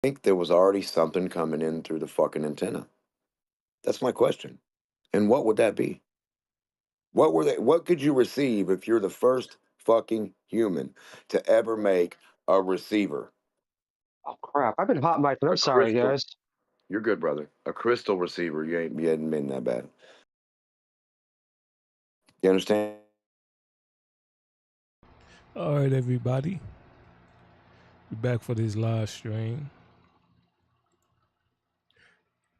think there was already something coming in through the fucking antenna? That's my question. And what would that be? What could you receive if you're the first fucking human to ever make a receiver? Oh crap! I've been hot mic'd. I'm A sorry, crystal. guys. You're good, brother. A crystal receiver. You hadn't been that bad. You understand? All right, everybody. We're back for this live stream.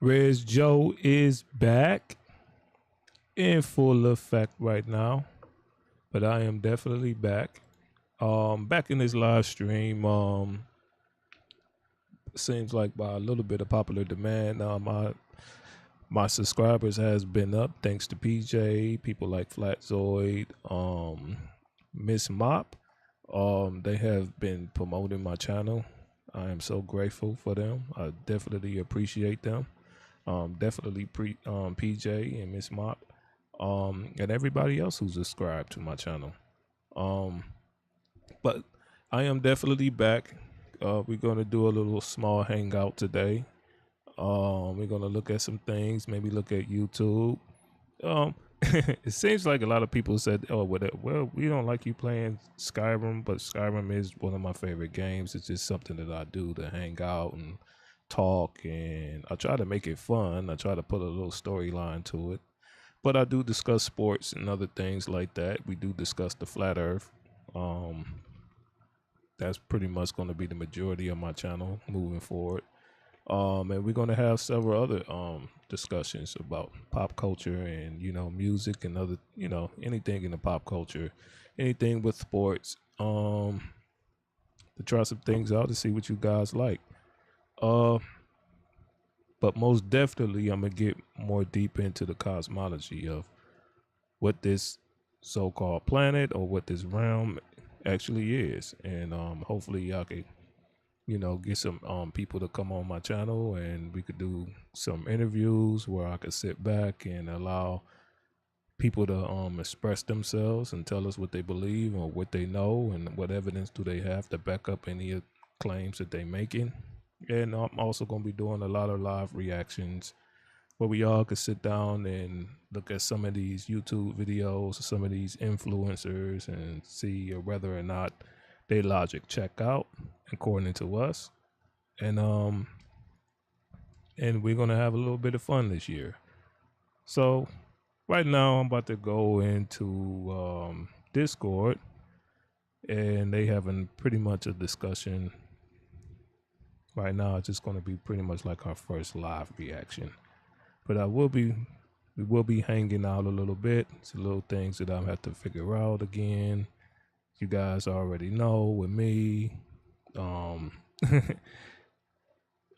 RegJoe is back in full effect right now, but I am definitely back. Back in this live stream. Seems like by a little bit of popular demand, my subscribers has been up thanks to PJ, people like Flatzoid, Miss Mop. They have been promoting my channel. I am so grateful for them. I definitely appreciate them. Definitely PJ and Miss Mop, and everybody else who's subscribed to my channel. But I am definitely back. We're gonna do a little small hangout today. We're gonna look at some things, maybe look at YouTube. It seems like a lot of people said, "Oh, well, we don't like you playing Skyrim," but Skyrim is one of my favorite games. It's just something that I do to hang out and talk, and I try to make it fun. I try to put a little storyline to it, but I do discuss sports and other things like that. We do discuss the flat Earth. That's pretty much going to be the majority of my channel moving forward. And we're going to have several other discussions about pop culture and music and other anything in the pop culture, anything with sports. To try some things out to see what you guys like. Uh, but most definitely, I'm gonna get more deep into the cosmology of what this so-called planet or what this realm actually is, and hopefully y'all can get some people to come on my channel and we could do some interviews where I could sit back and allow people to express themselves and tell us what they believe or what they know and what evidence do they have to back up any claims that they making. And I'm also going to be doing a lot of live reactions where we all could sit down and look at some of these YouTube videos or some of these influencers and see whether or not they logic check out according to us. And we're gonna have a little bit of fun this year. So right now I'm about to go into Discord, and they having pretty much a discussion. Right now it's just gonna be pretty much like our first live reaction. But we will be hanging out a little bit. It's little things that I have to figure out again. You guys already know with me. Um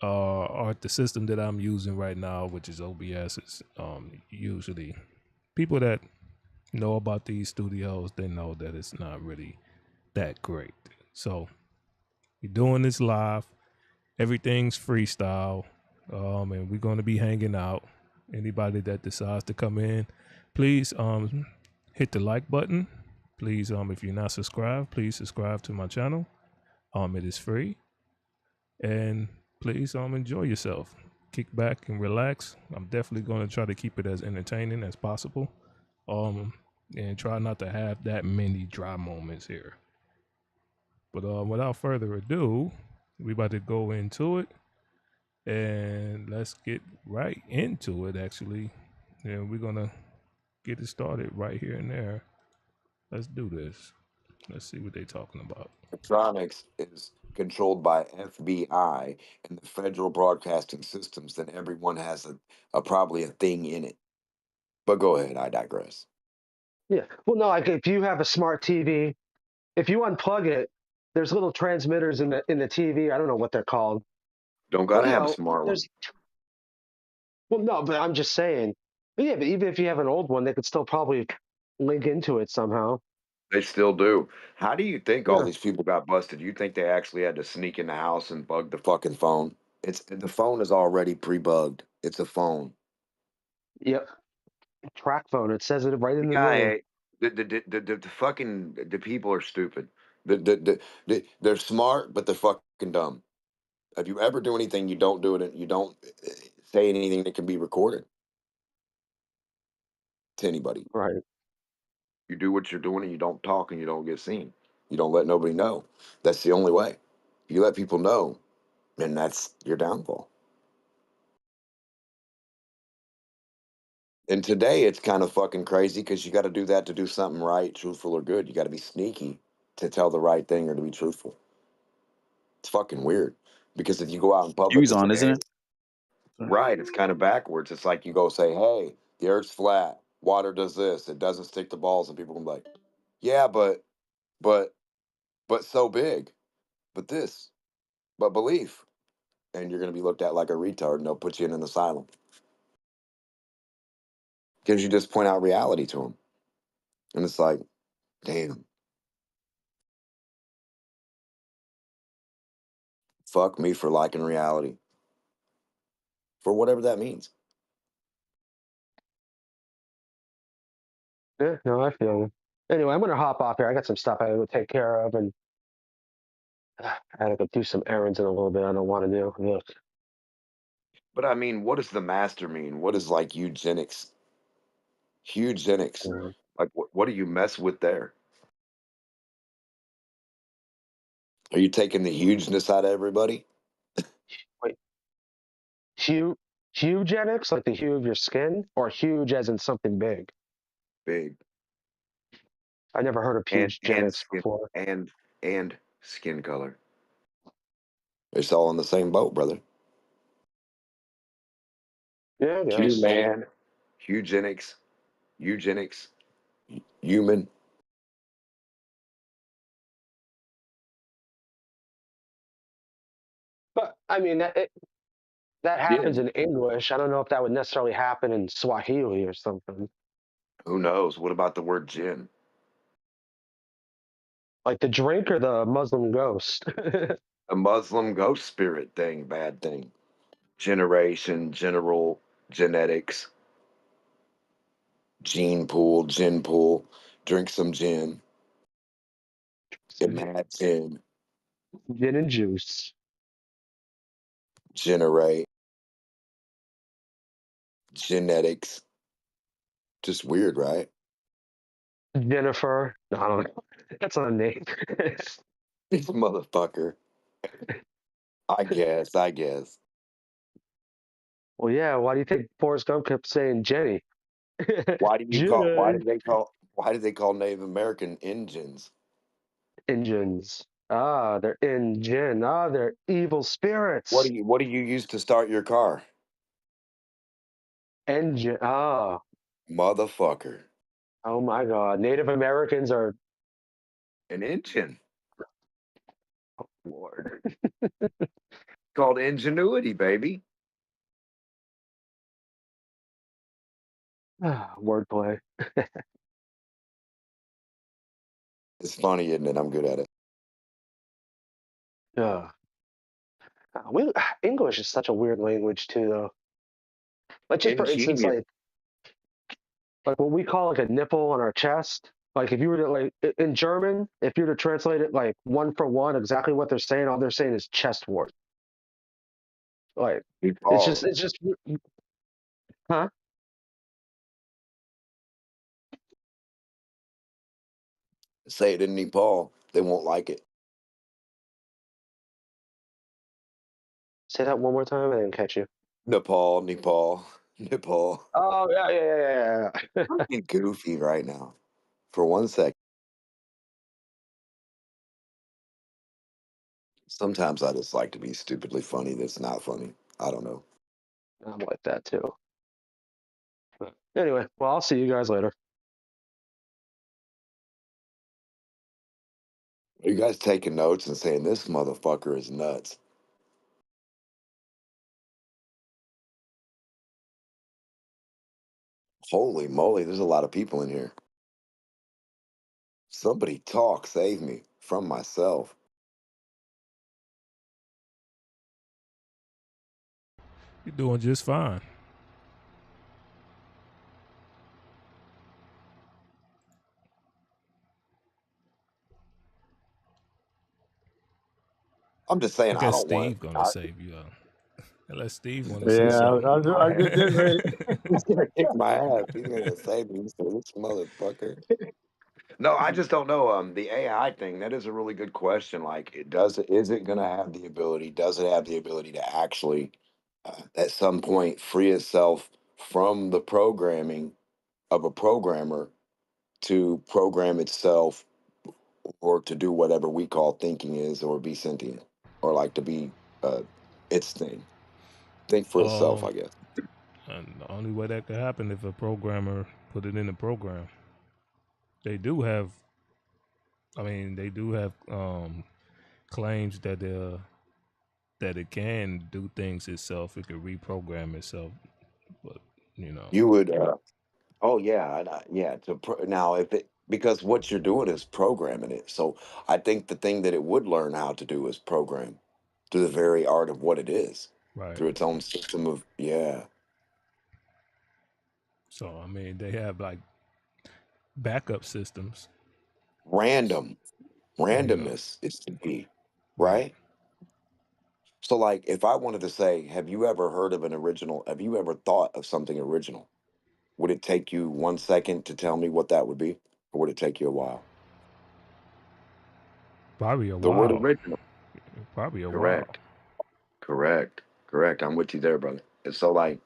or the system that I'm using right now, which is OBS, is usually people that know about these studios, they know that it's not really that great. So we're doing this live. Everything's freestyle, and we're going to be hanging out. Anybody that decides to come in, please hit the like button. Please, if you're not subscribed, please subscribe to my channel. It is free, and please enjoy yourself. Kick back and relax. I'm definitely going to try to keep it as entertaining as possible. And try not to have that many dry moments here. But without further ado, we about to go into it, and let's get right into it. Actually, and we're gonna get it started right here and there. Let's do this. Let's see what they're talking about. Electronics is controlled by FBI and the federal broadcasting systems, then everyone has a probably a thing in it. But go ahead, I digress. Yeah. Well, no, like if you have a smart TV, if you unplug it, there's little transmitters in the TV. I don't know what they're called, Don't but gotta have a smart one. there's well, no, but I'm just saying. But yeah, but even if you have an old one, they could still probably link into it somehow. They still do. How do you think all Yeah. these people got busted? You think they actually had to sneak in the house and bug the fucking phone? The phone is already pre-bugged. It's a phone. Yep. Track phone. It says it right The in the name. guy, the fucking the people are stupid. They're smart, but they're fucking dumb. If you ever do anything, you don't do it. You don't say anything that can be recorded to anybody. Right. You do what you're doing, and you don't talk, and you don't get seen. You don't let nobody know. That's the only way. You let people know, and that's your downfall. And today it's kind of fucking crazy because you got to do that to do something right, truthful, or good. You got to be sneaky to tell the right thing or to be truthful. It's fucking weird because if you go out in public Fuse and say, on, isn't hey, it? right, it's kind of backwards. It's like you go say, hey, the earth's flat, water does this, it doesn't stick to balls, and people can be like, yeah, but, but so big, but this, but belief. And you're going to be looked at like a retard and they'll put you in an asylum because you just point out reality to them. And it's like, damn, fuck me for liking reality, for whatever that means. Yeah, no, I feel you. Anyway, I'm gonna hop off here. I got some stuff I gotta go take care of, and I gotta go do some errands in a little bit. I don't want to do. Look, But I mean, what does the master mean? What is like eugenics? Eugenics. uh, Like, what do you mess with there? Are you taking the hugeness out of everybody? wait, hue, eugenics, like the hue of your skin, or huge as in something big? Big I never heard of and eugenics skin before. and skin color. It's all in the same boat, brother. Yeah, I guess. Human, eugenics, eugenics, human. But I mean, that happens Yeah. in English. I don't know if that would necessarily happen in Swahili or something. Who knows? What about the word jinn? Like the drink or the Muslim ghost. A Muslim ghost spirit thing, bad thing. Generation, general, genetics, gene pool, gin pool. Drink some gin. Get mad gin. Gin and juice. Generate. Genetics. Just weird, right? Jennifer. No, I don't know. That's not a name. This motherfucker. I guess. I guess. Well, yeah. Why do you think Forrest Gump kept saying Jenny? Why do you call? Why Jenny. did they call? Why did they call Native American engines? Engines. Ah, they're in gin. Ah, they're evil spirits. What do you use to start your car? Engine. Ah, Motherfucker. oh my God. Native Americans are An engine Lord. called ingenuity, baby. Wordplay. It's funny, isn't it? I'm good at it. Yeah. English is such a weird language too, though. Like just for instance, Ingenious. like what we call like a nipple on our chest. Like if you were to in German, if you were to translate it like one for one, exactly what they're saying, all they're saying is chest wart. Like Nepal. it's just huh? Say it in Nepal. They won't like it. Say that one more time. I didn't catch you. Nepal, Nepal, Nepal. Oh yeah, yeah, yeah, yeah, yeah. I'm being goofy right now. For 1 second. Sometimes I just like to be stupidly funny that's not funny. I don't know. I'm like that too. But anyway, well, I'll see you guys later. Are you guys taking notes and saying this motherfucker is nuts? Holy moly, there's a lot of people in here. Somebody talk, save me from myself. You're doing just fine. I'm just saying I I guess don't want Steve gonna I, save you. Unless Steve want to say Yeah, something. I was just getting ready. he's gonna kick my ass. He's gonna save me. He's this motherfucker. No, I just don't know. The AI thing, that is a really good question. Like, is it going to have the ability, does it have the ability to actually, at some point, free itself from the programming of a programmer to program itself or to do whatever we call thinking is or be sentient or like to be its thing? Think for itself, Um, I guess. and the only way that could happen if a programmer put it in the program. They do have. I mean, they do have claims that it can do things itself. It could reprogram itself, but you know, You would. Oh yeah, yeah. Now, if it because what you're doing is programming it, so I think the thing that it would learn how to do is program through the very art of what it is, right? through its own system of So I mean, they have like backup systems. random Yeah, randomness is the key, right. right? So like, if I wanted to say, have you ever heard of an original? Have you ever thought of something original? Would it take you 1 second to tell me what that would be, or would it take you a while? Probably a The word while. original, Probably a while. correct, correct. I'm with you there, brother. And so like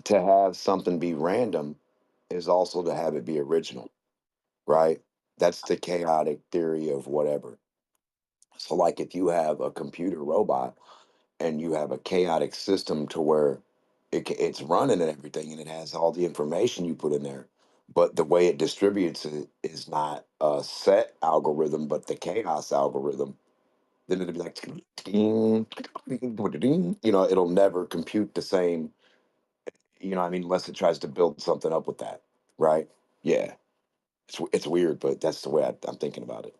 to have something be random is also to have it be original, right? That's the chaotic theory of whatever. So, like, if you have a computer robot and you have a chaotic system to where it's running and everything and it has all the information you put in there, but the way it distributes it is not a set algorithm, but the chaos algorithm, then it'll be like, it'll never compute the same, what I mean, unless it tries to build something up with that, right? Yeah, it's weird, but that's the way I'm thinking about it.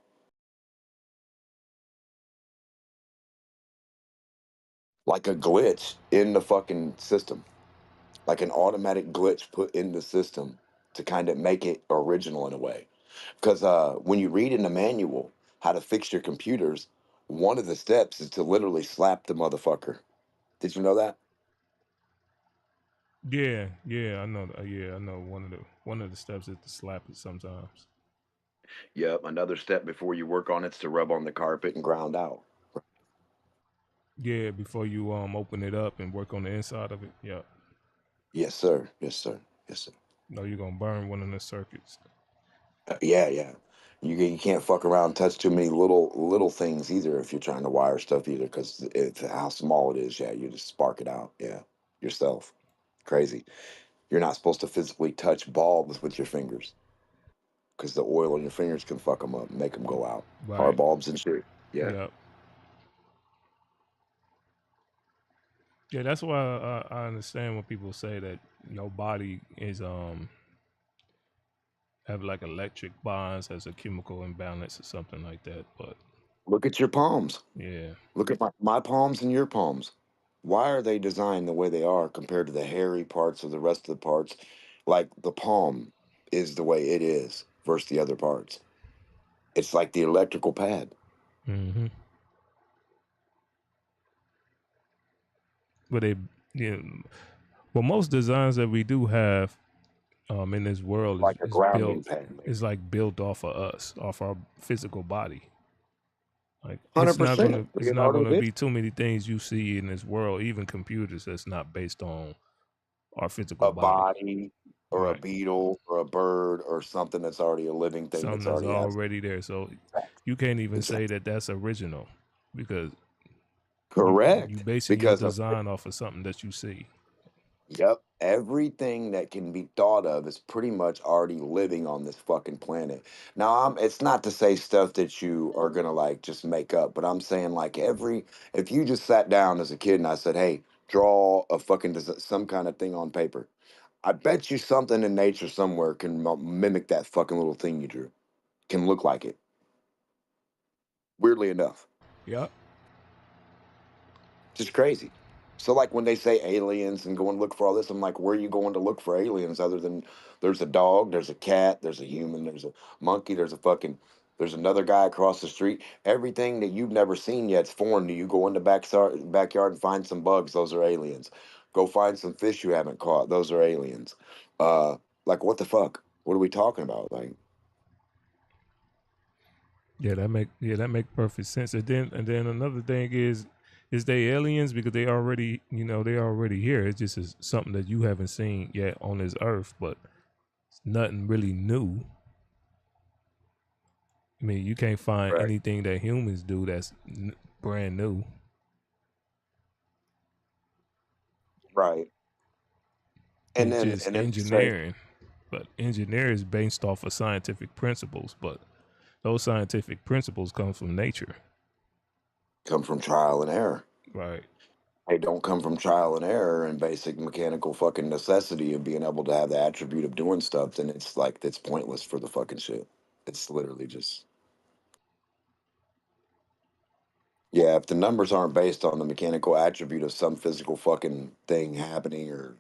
Like a glitch in the fucking system, like an automatic glitch put in the system to kind of make it original in a way. Because when you read in the manual how to fix your computers, one of the steps is to literally slap the motherfucker. Did you know that? Yeah, yeah, I know. Yeah, I know. One of the steps is to slap it sometimes. Yep. Another step before you work on it's to rub on the carpet and ground out. Yeah, before you open it up and work on the inside of it. Yeah, Yes, sir. Yes, sir. Yes, sir. no, you're gonna burn one of the circuits. Yeah. You can't fuck around, and touch too many little things either if you're trying to wire stuff either, because it's how small it is. Yeah, you just spark it out. Yeah, yourself. Crazy. You're not supposed to physically touch bulbs with your fingers because the oil on your fingers can fuck them up and make them go out. Car Right. bulbs and shit. Yeah. Yeah. Yeah, that's why I understand when people say that your body is have like electric bonds as a chemical imbalance or something like that. But Look at your palms. yeah, Look at my palms and your palms. Why are they designed the way they are compared to the hairy parts of the rest of the parts? Like the palm is the way it is versus the other parts. It's like the electrical pad. hmm but they, yeah, well, most designs that we do have in this world Like a is built grounding pad, maybe. is like built off of us, off our physical body. Like 100%. it's not Leonardo gonna did. be too many things you see in this world, even computers, that's not based on our physical A body. body or a Right. beetle or a bird or something that's already a living thing Something that's that's already has. already there. So Exactly. you can't even say Exactly. that that's original because you Correct. basing your Because design off of something that you see. yep, everything that can be thought of is pretty much already living on this fucking planet. Now, it's not to say stuff that you are gonna like just make up, but I'm saying like if you just sat down as a kid and I said, "Hey, draw a fucking some kind of thing on paper," I bet you something in nature somewhere can mimic that fucking little thing you drew. Can look like it. Weirdly enough, Yeah. just crazy. So like when they say aliens and go and look for all this, I'm like, where are you going to look for aliens other than there's a dog, there's a cat, there's a human, there's a monkey, there's a fucking There's another guy across the street. Everything that you've never seen yet's foreign to you. Go in the backyard and find some bugs. Those are aliens. Go find some fish you haven't caught. Those are aliens. Like what the fuck? What are we talking about? Like, Yeah, that make perfect sense. And then another thing is they aliens because they already they already here. It's just is something that you haven't seen yet on this earth, but it's nothing really new. I mean, you can't find right, anything that humans do that's brand new. right. And It's then just and then they say engineering, but engineering is based off of scientific principles. But those scientific principles come from nature, come from trial and error. right? They don't come from trial and error and basic mechanical fucking necessity of being able to have the attribute of doing stuff, then it's like it's pointless for the fucking shit. It's literally just yeah, if the numbers aren't based on the mechanical attribute of some physical fucking thing happening or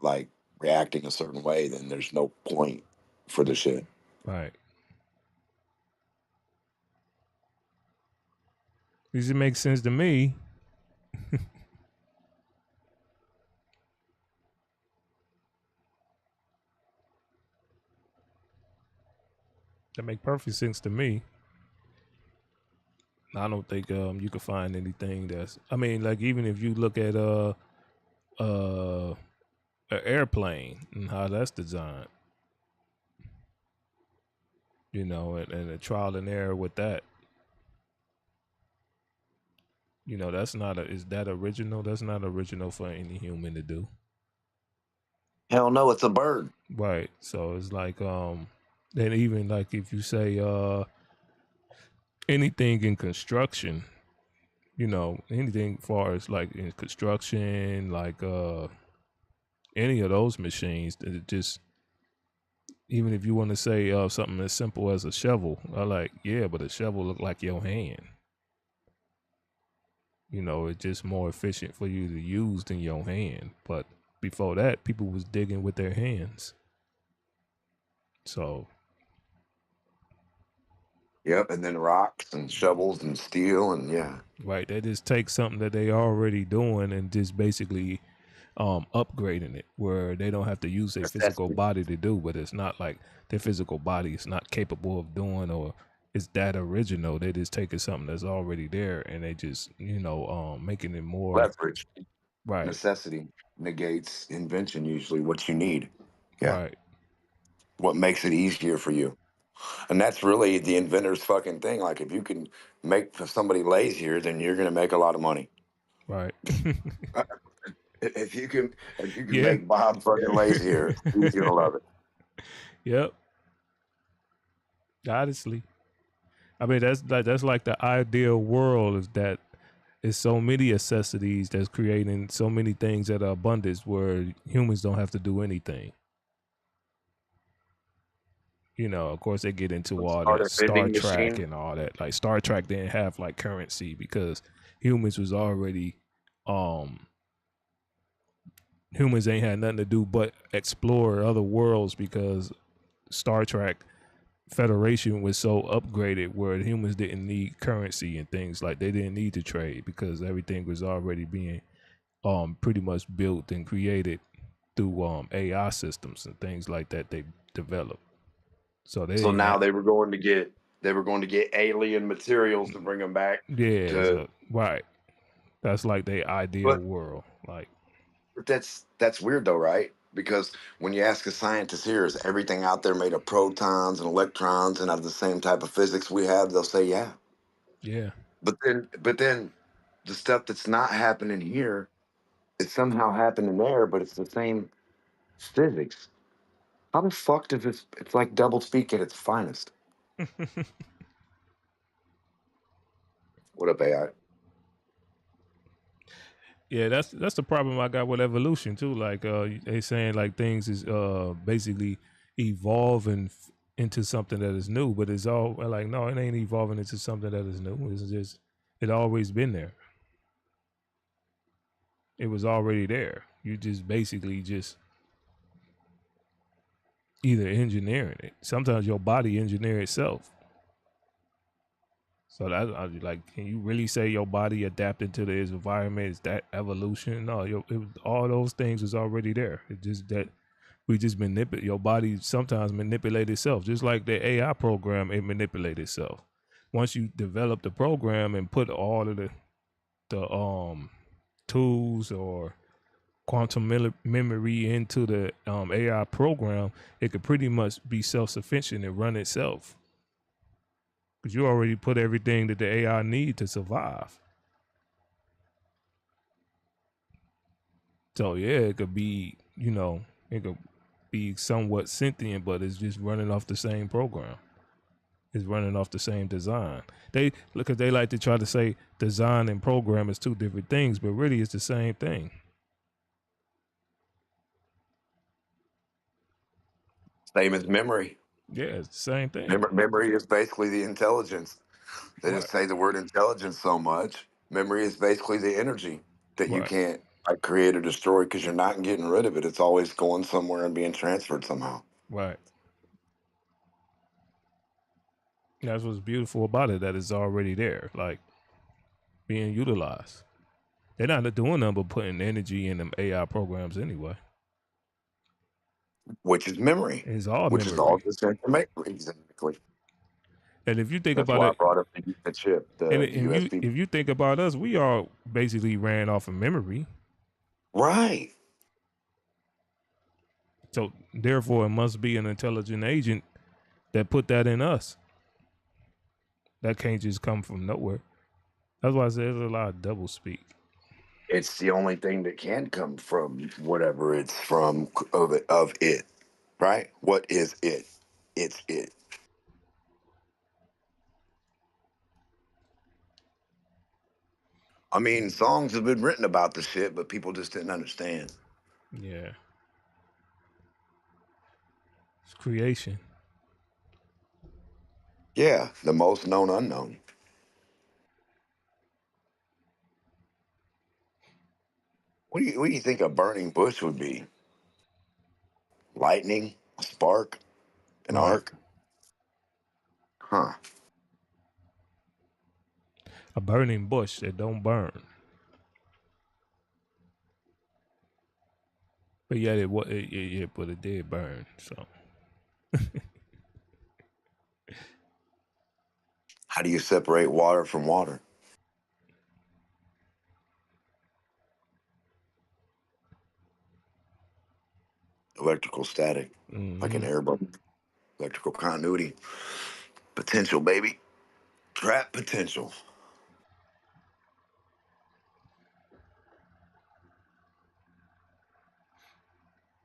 like reacting a certain way, then there's no point for the shit. Right. At least it makes sense to me. That make perfect sense to me. I don't think you can find anything that's. I mean, like even if you look at uh an airplane and how that's designed, and a trial and error with that. That's not is that original? That's not original for any human to do. Hell no, it's a bird. Right. So it's like then even like if you say anything in construction, anything far as like in construction, like any of those machines that it just even if you want to say something as simple as a shovel, I like, yeah, but a shovel look like your hand. It's just more efficient for you to use than your hand. But before that, people was digging with their hands. So Yep, and then rocks and shovels and steel and yeah. right, they just take something that they already doing and just basically upgrading it where they don't have to use their physical Necessity. body to do, but it's not like their physical body is not capable of doing or it's that original. They just taking something that's already there and they just, making it more Leverage. right, Necessity negates invention usually what you need. Yeah. right, What makes it easier for you. And that's really the inventor's fucking thing. Like if you can make somebody lazier, then you're gonna make a lot of money. right. If you can Yeah. make Bob fucking lazier, he's gonna love it. Yep. Honestly. I mean that's like the ideal world is that it's so many necessities that's creating so many things that are abundance where humans don't have to do anything. Of course they get into all Start that a Star vending Trek machine. and all that. Like Star Trek didn't have like currency because humans was already um humans ain't had nothing to do but explore other worlds because Star Trek Federation was so upgraded where humans didn't need currency and things like they didn't need to trade because everything was already being pretty much built and created through AI systems and things like that they developed. So they So didn't now have they were going to get alien materials to bring them back yeah, to so right. That's like their ideal but world. Like that's weird though, right? Because when you ask a scientist here, is everything out there made of protons and electrons and of the same type of physics we have? They'll say yeah. yeah. But then the stuff that's not happening here is somehow happening there, but it's the same physics. How the fuck does it's like double speak at its finest? What up, AI? Yeah, that's the problem I got with evolution too. Like they saying like things is basically evolving into something that is new, but it's all like no, it ain't evolving into something that is new. It's just it always been there. It was already there. You just basically just either engineering it. Sometimes your body engineer itself. So that like, can you really say your body adapted to the environment? Is that evolution? No, all those things is already there. It's just that we just manipulate. Your body sometimes manipulate itself, just like the AI program. It manipulates itself. Once you develop the program and put all of the tools or quantum memory into the AI program, it could pretty much be self-sufficient and run itself. Because you already put everything that the AI need to survive. So yeah, it could be, it could be somewhat sentient, but it's just running off the same program. It's running off the same design. They like to try to say design and program is two different things, but really it's the same thing. Same as memory. Yeah, it's the same thing. Memory is basically the intelligence. They Right, just say the word intelligence so much. Memory is basically the energy that you right, can't create or destroy because you're not getting rid of it. It's always going somewhere and being transferred somehow. right. That's what's beautiful about it, that it's already there, like being utilized. They're not doing nothing but putting energy in them AI programs anyway. Which is memory, It's all which is all memory. just information. Exactly. And if you think That's about why I it, brought up the chip, and the USB. if you think about us, we all basically ran off of memory. Right. So therefore, it must be an intelligent agent that put that in us. That can't just come from nowhere. That's why I say there's a lot of double speak. It's the only thing that can come from whatever it's from of it. Right? What is it? It's it. I mean, songs have been written about the shit, but people just didn't understand. Yeah, it's creation. Yeah, the most known unknown. What do you think a burning bush would be? Lightning, a spark, an Right. arc? Huh. A burning bush that don't burn. But yet but it did burn. So How do you separate water from water? Electrical static, like an air bubble. Electrical continuity. Potential, baby. Trap potential.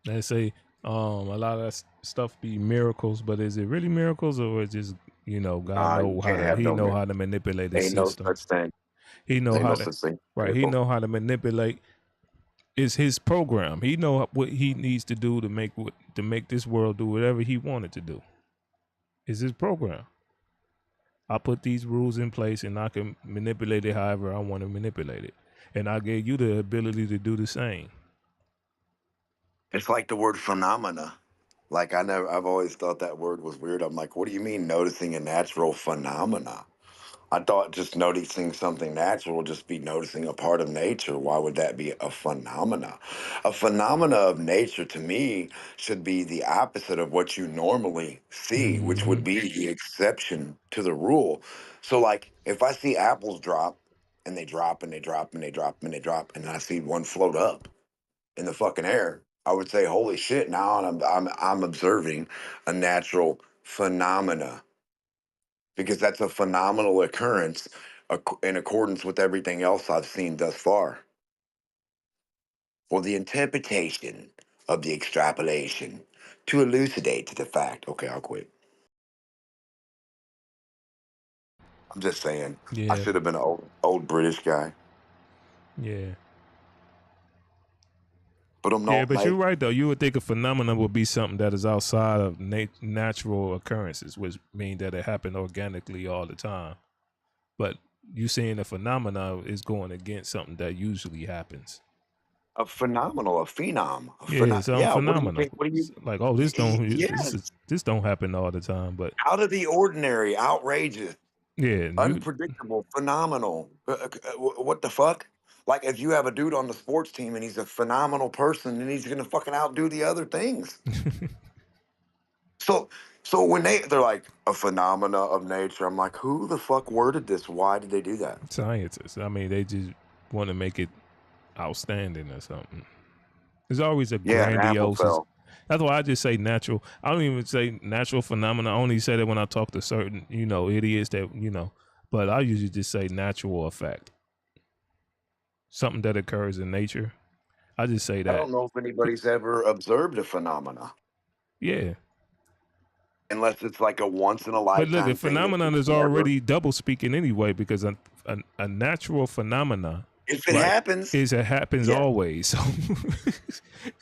they say a lot of that stuff be miracles, but is it really miracles, or is just God You know can't have no how to manipulate the ain't no system. such thing. He know Ain't how no to such thing. right. He Miracle. know how to manipulate. It's his program. He know what he needs to do to make this world do whatever he wanted to do. It's his program. I put these rules in place and I can manipulate it however I want to manipulate it. And I gave you the ability to do the same. It's like the word phenomena. Like I've always thought that word was weird. I'm like, what do you mean noticing a natural phenomena? I thought just noticing something natural would just be noticing a part of nature. Why would that be a phenomena? A phenomena of nature to me should be the opposite of what you normally see, which Mm-hmm. would be the exception to the rule. So like if I see apples drop and they drop and they drop and they drop and they drop and I see one float up in the fucking air, I would say, holy shit, now I'm observing a natural phenomena because that's a phenomenal occurrence in accordance with everything else I've seen thus far. For the interpretation of the extrapolation to elucidate the fact. Okay, I'll quit. I'm just saying, I Yeah. should have been an old British guy, Yeah. but I'm Yeah, not, but you're mate. right though. You would think a phenomenon would be something that is outside of natural occurrences, which mean that it happened organically all the time. But you saying a phenomena is going against something that usually happens. A phenomenal, a phenom, Yeah, something yeah. What do you phenomenal. think? What do It's you? like, this Yes, don't happen all the time, but out of the ordinary, outrageous. Yeah, you Unpredictable, phenomenal. What the fuck? Like if you have a dude on the sports team and he's a phenomenal person and he's gonna fucking outdo the other things. So so when they're like a phenomena of nature, I'm like, who the fuck worded this? Why did they do that? scientists. I mean, they just want to make it outstanding or something. There's always a Yeah, an apple grandiose. fell. That's why I just say natural. I don't even say natural phenomena. I only say that when I talk to certain, idiots that, but I usually just say natural effect. Something that occurs in nature. I just say I that. don't know if anybody's ever observed a phenomena Yeah. unless it's like a once in a But look, the lifetime thing that phenomenon you is never. already double speaking anyway, because a natural phenomena, If it right, happens, is it happens yeah. always. So,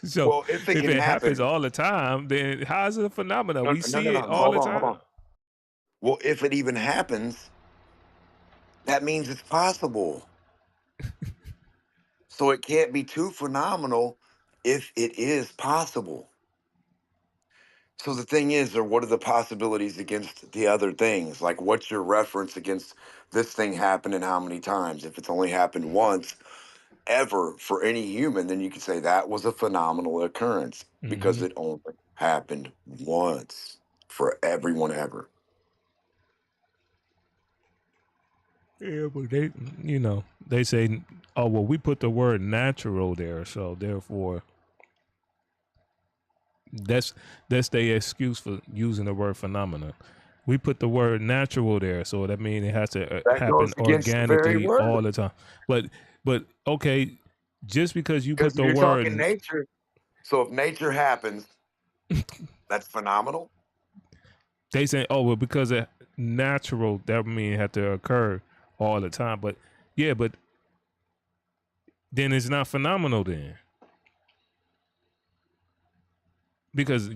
so Well, if it if can it happens happen, all the time, then how is it a phenomenon? no, We no, see no, it no. all Hold the on, hold time. on. Well, if it even happens, that means it's possible. So it can't be too phenomenal if it is possible. So the thing is, or what are the possibilities against the other things? Like, what's your reference against this thing happening how many times? If it's only happened once ever for any human, then you could say that was a phenomenal occurrence because Hmm. it only happened once for everyone ever. Yeah, but they say, oh well, we put the word natural there, so therefore that's their excuse for using the word phenomena. We put the word natural there, so that means it has to That happen goes against the very organically all word. the time. But okay, just because you put Because the you're talking word, nature. So if nature happens, that's phenomenal. they say, oh well, because it natural, that means it have to occur all the time. But yeah, but then it's not phenomenal then. Because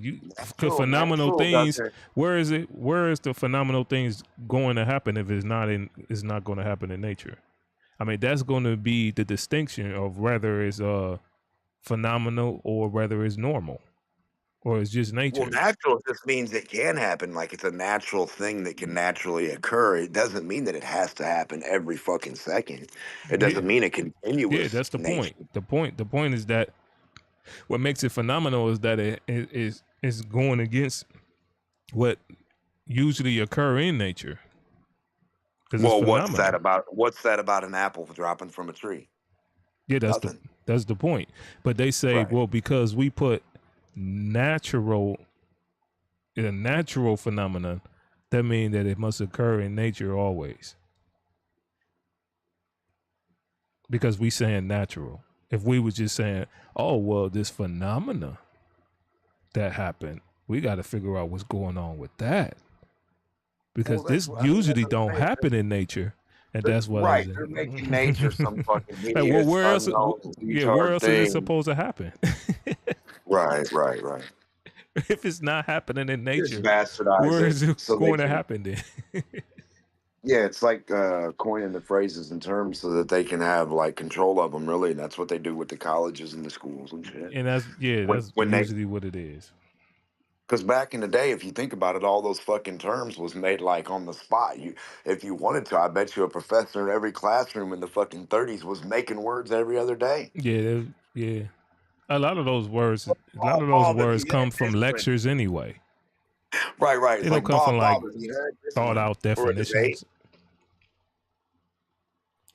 phenomenal Natural things, doesn't. where is the phenomenal things going to happen if it's not going to happen in nature? I mean, that's going to be the distinction of whether it's phenomenal or whether it's normal or it's just Well, nature. natural just means it can happen. Like it's a natural thing that can naturally occur. It doesn't mean that it has to happen every fucking second. It Yeah, doesn't mean a yeah, continuous that's the point. nature. The point is that what makes it phenomenal is that it is going against what usually occur in nature because it's Well, what's that phenomenal. about? What's that about an apple dropping from a tree? Yeah, Nothing. that's the point. But they say, Right. well, because we put natural in a natural phenomenon, that means that it must occur in nature always. Because we saying natural. If we were just saying, oh well, this phenomena that happened, we got to figure out what's going on with that. Well, Because that's this what I mean. That's usually what I'm don't saying. happen in nature. And that's what Right. is They're making nature some fucking like, well, hideous, where else unknown, yeah, where retard else is it thing. supposed to happen? Right. Right. Right. If it's not happening in Just nature, bastardize where it is it so they going to can. happen then? Yeah, it's like coining the phrases and terms so that they can have like control of them. Really, and that's what they do with the colleges and the schools and shit. And that's When they, usually what it is. because back in the day, if you think about it, all those fucking terms was made like on the spot. You, if you wanted to, I bet you a professor in every classroom in the fucking 30s was making words every other day. Yeah, yeah. A lot Oh, of those Bob, have words you come heard from this one? lectures anyway. Right, right. They It's don't like come from like Bob, have you heard this thought one? out Or a debate, definitions.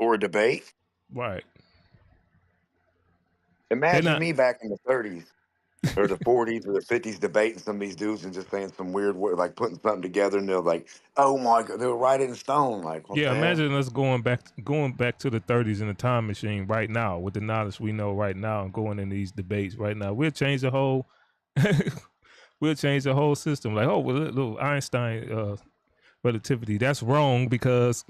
or a debate. Right. They're Imagine not me back in the 30s. Or the 40s or the 50s debating some of these dudes and just saying some weird word, like putting something together, and they're like, oh my God, they'll write it in stone. Like, what Yeah, the hell? imagine us going back to the 30s in a time machine right now with the knowledge we know right now and going in these debates right now. We'll change the whole we'll change the whole system. Like, oh well, little Einstein relativity, that's wrong because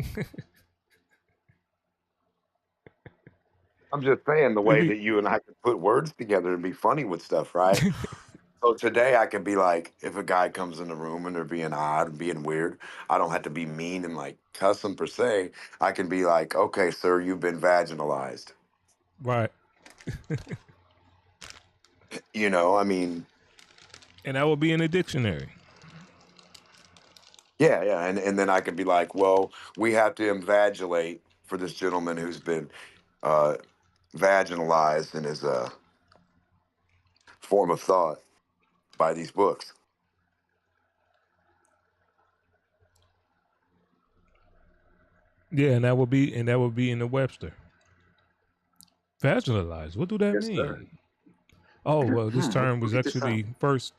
I'm just saying the way we that you and I can put words together and be funny with stuff, right? So today I can be like, if a guy comes in the room and they're being odd and being weird, I don't have to be mean and like cuss them per se. I can be like, okay, sir, you've been vaginalized. right. You know, I mean, And that would be in the dictionary. Yeah, and then I could be like, well, we have to invagilate for this gentleman who's been uh, vaginalized in his form of thought by these books. Yeah, and that would be in the Webster. Vaginalized. What do that Yes, sir. mean? Oh well, this term was Look at this out. actually first.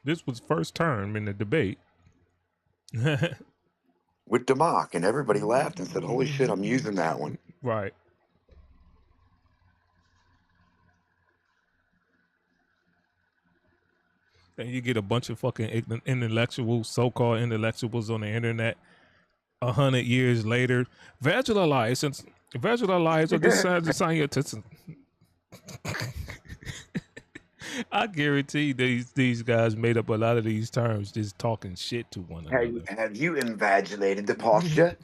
This was first term in the debate. With Democ, and everybody laughed and said, "Holy shit, I'm using that one." Right. And you get a bunch of fucking intellectuals, so-called intellectuals on the internet 100 years later. Vaginalize or the scientists. I guarantee these guys made up a lot of these terms just talking shit to one another. Have you invaginated the posture?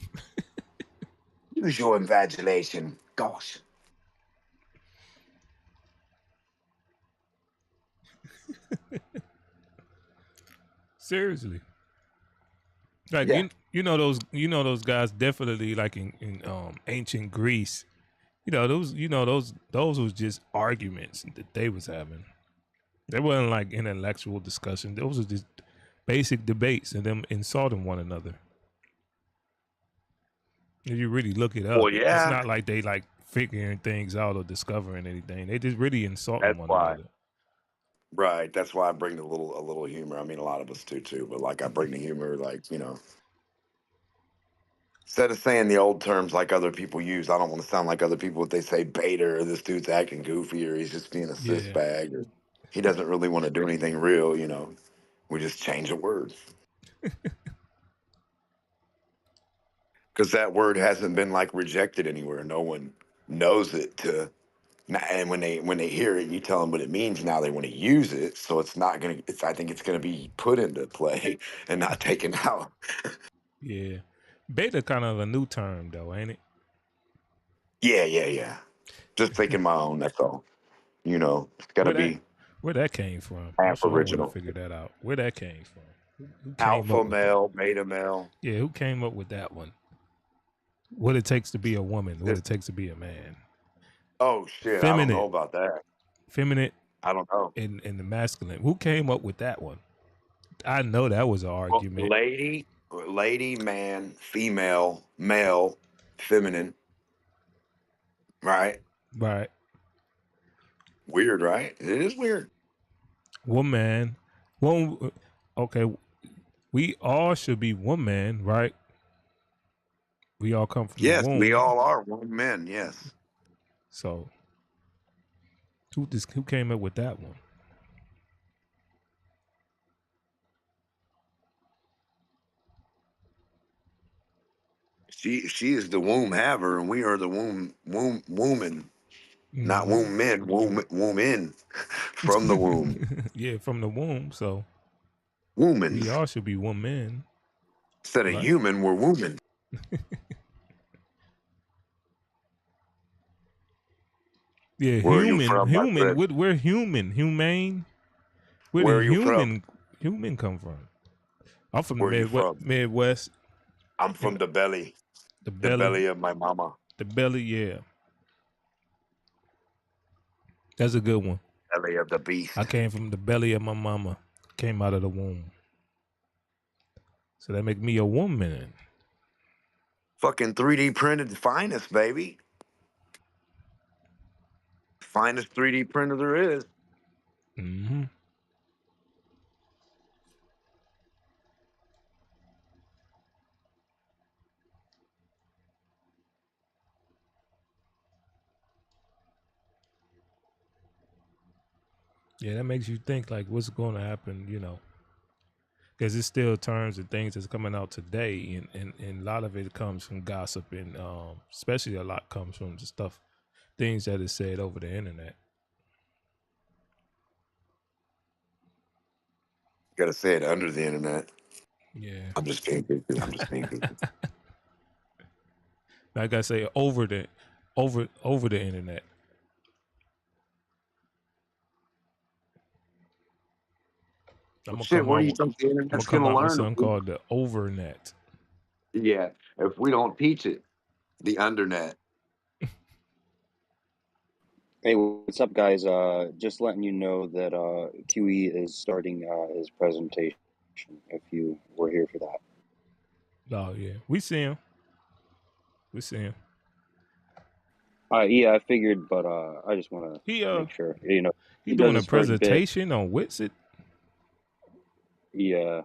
Use your invagilation. Gosh. Seriously. Like Yeah. you know those guys definitely like in ancient Greece. Those was just arguments that they was having. They wasn't like intellectual discussion. Those were just basic debates and them insulting one another. If you really look it Well, up, it's yeah. not like they like figuring things out or discovering anything. They just really insulting That's one why. another. Right. That's why I bring a little humor. I mean, a lot of us do too, but like I bring the humor, like instead of saying the old terms like other people use, I don't want to sound like other people if they say beta or this dude's acting goofy or he's just being a cis Yeah. bag or he doesn't really want to do anything real. We just change a word because that word hasn't been like rejected anywhere. No one knows it and when they hear it, you tell them what it means. Now they want to use it, so it's not gonna. I think it's gonna be put into play and not taken out. Yeah. Beta kind of a new term though, ain't it? Yeah. Just thinking my own. That's all. It's gotta be Where that came from? I half sure want to original. figure that out. Where that came from? Who came Alpha up with that? male, beta male. Yeah, who came up with that one? What it takes to be a woman, what This, it takes to be a man. oh shit, I don't know Feminine, about that. feminine, I don't know. and the masculine. Who came up with that one? I know that was an Well, argument. lady, man, female, male, feminine. Right? Right. Weird, right? It is weird. Woman. One. Okay. We all should be woman, right? We all come from the Yes, we womb. all are one men. Yes. So who came up with that one? She is the womb haver, and we are the woman, not Mm-hmm. womb men, womb in from the womb. Yeah, from the womb. So we Womans. all should be woman, Instead of right? human, we're woman. Yeah, Where are you human, from, my human. friend? We're human, humane. Where Where did are you from? human come from? I'm from the Where are you Midwest. from? Midwest. I'm You from know, the belly. the The belly, belly of my mama. the belly. Yeah, that's a good one. Belly of the I beast. came from the belly of my mama. Came out of the womb. So that make me a woman. Fucking 3D printed finest, baby. Finest 3D printer there is. Mm-hmm. Yeah, that makes you think like what's going to happen, because it's still terms and things that's coming out today, and a lot of it comes from gossip, and especially a lot comes from the things that is said over the internet. Gotta say it under the internet. Yeah, I'm just being goofy. I'm just being goofy. like I say, over the internet. I'm gonna Shit, come where out do you with think the I'm gonna internet's come gonna out with learn? something called the overnet. Yeah, if we don't teach it, the undernet. Hey, what's up, guys? Just letting you know that QE is starting his presentation. If you were here for that. Oh yeah, we see him. We see him. Yeah, I figured, but I just want to He make sure. You know, he he does doing a his first bit. presentation on Witsit. Yeah,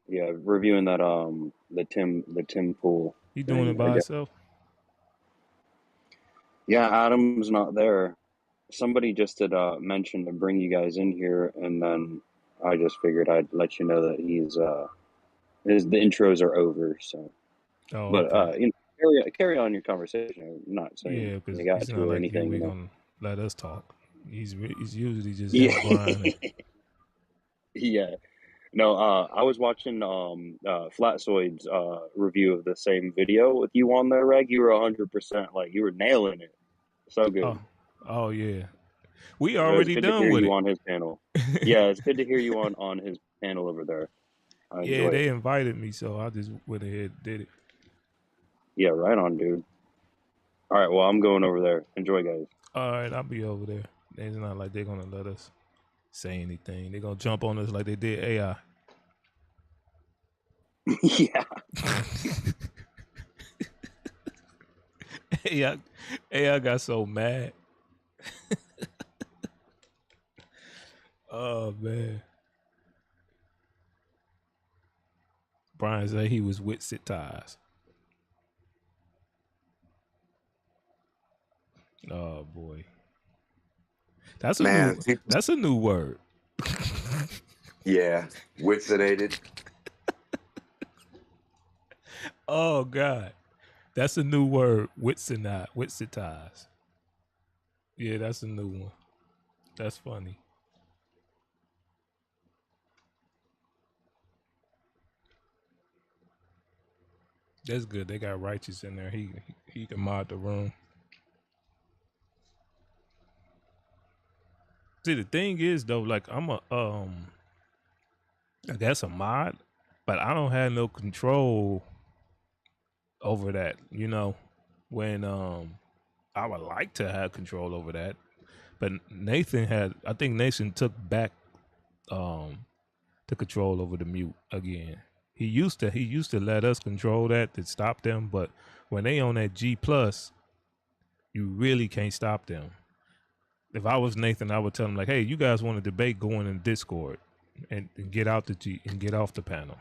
reviewing that the Tim Pool He doing thing. it by himself. Yeah, Adam's not there. Somebody just had mentioned to bring you guys in here, and then I just figured I'd let you know that he's the intros are over. So, Oh, but okay. you know, carry on your conversation. I'm not saying Yeah, because you got it's to not or like anything. we You know. gonna let us talk. He's usually just Yeah. him, Brian. And, Yeah. No, I was watching Flatsoid's review of the same video with you on there, Reg. You were 100%, like, you were nailing it. So good. oh yeah, we It was already good to done hear with you it. on his panel. Yeah, it's good to hear you on his panel over there. I Yeah, enjoy they it. invited me, so I just went ahead and did it. Yeah, right on, dude. All right, well, I'm going over there. Enjoy, guys. All right, I'll be over there. It's not like they're gonna let us say anything. They're gonna jump on us like they did AI. Yeah. AI got so mad. Oh man. Brian said he was with Sit Ties. Oh boy. That's a new word. Yeah, witsinated. Oh God. That's a new word. Witsitize. Yeah, that's a new one. That's funny. That's good. They got Righteous in there. He can mod the room. See, the thing is though, like I'm I guess a mod, but I don't have no control over that. You know, when I would like to have control over that, but I think Nathan took back the control over the mute again. He used to let us control that to stop them, but when they on that G plus, you really can't stop them. If I was Nathan, I would tell him like, "Hey, you guys want to debate? Go in Discord and get out the G and get off the panel.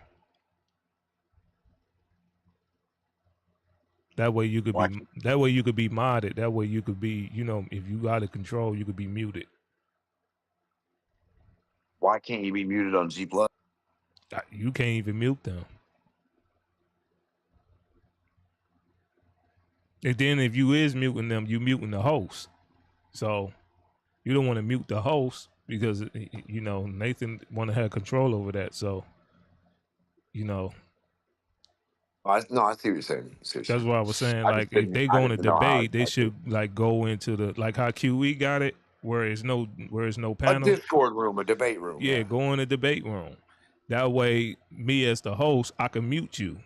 That way you could be modded. That way you could be, you know, if you out of control, you could be muted. Why can't you be muted on G Plus? You can't even mute them. And then if you is muting them, you muting the host. So you don't want to mute the host because you know Nathan want to have control over that. So you know I see what you're saying. that's why I was saying I like just if they I going to didn't know how debate, they should like go into the like how QE got it where it's no a panel. Discord room, a debate room. Yeah, go in the debate room. That way, me as the host, I can mute you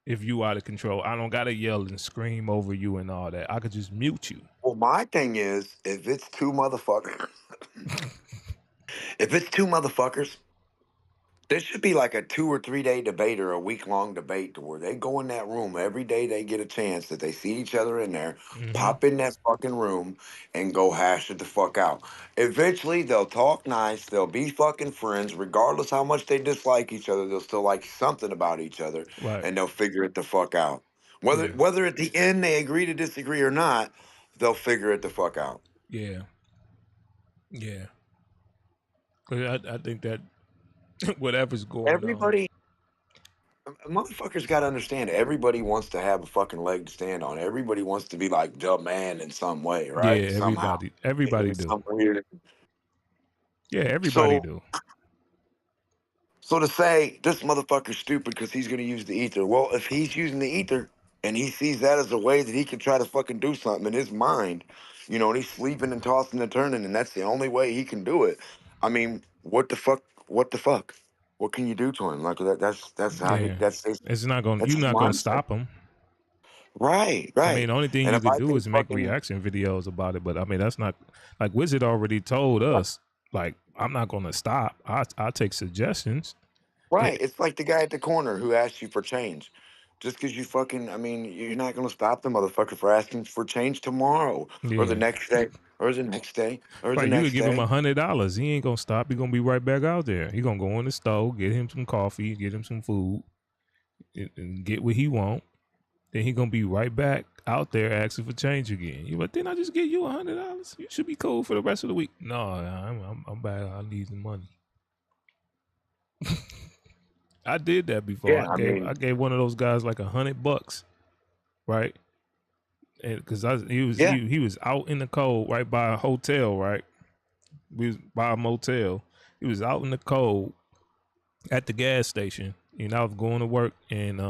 if you out of control. I don't gotta yell and scream over you and all that. I could just mute you. Well, my thing is, if it's two motherfuckers, there should be like a 2 or 3 day debate or a week-long debate to where they go in that room every day they get a chance that they see each other in there, pop in that fucking room and go hash it the fuck out. Eventually they'll talk nice, they'll be fucking friends, regardless how much they dislike each other, they'll still like something about each other, Right. and they'll figure it the fuck out. Yeah. Whether at the end they agree to disagree or not, they'll figure it the fuck out. Yeah. Yeah. 'Cause I think that whatever's going on. Everybody Motherfuckers got to understand. Everybody wants to have a fucking leg to stand on. Everybody wants to be like the man in some way, Yeah, right? Somehow, everybody in do. some weird. Yeah, everybody So, do. so to say this motherfucker's stupid because he's going to use the ether. Well, if he's using the ether and he sees that as a way that he can try to fucking do something in his mind, you know, and he's sleeping and tossing and turning, and that's the only way he can do it. I mean, what the fuck? what the fuck? What can you do to him? Like that's how he Yeah, that's his it's not gonna. that's You're his not gonna mindset. stop him. Right, I mean, right. the only thing And you if could I do think is make fucking reaction videos about it. But I mean, that's not like Wizard already told us. Like, I'm not gonna stop. I take suggestions. right, It, it's like the guy at the corner who asked you for change. Just because you fucking, I mean, you're not gonna stop the motherfucker for asking for change tomorrow or the yeah, next day or the next day or the right. You could next give him day. $100. He ain't gonna stop. He gonna be right back out there. He gonna go in the store, get him some coffee, get him some food, and get what he want. Then he gonna be right back out there asking for change again. But then I just give you $100. You should be cool for the rest of the week. No, I'm back. I need the money. I did that before. Yeah, I mean, I gave one of those guys like $100, right? And because yeah, he was out in the cold right by a hotel, right? We was by a motel. He was out in the cold at the gas station, and I was going to work, and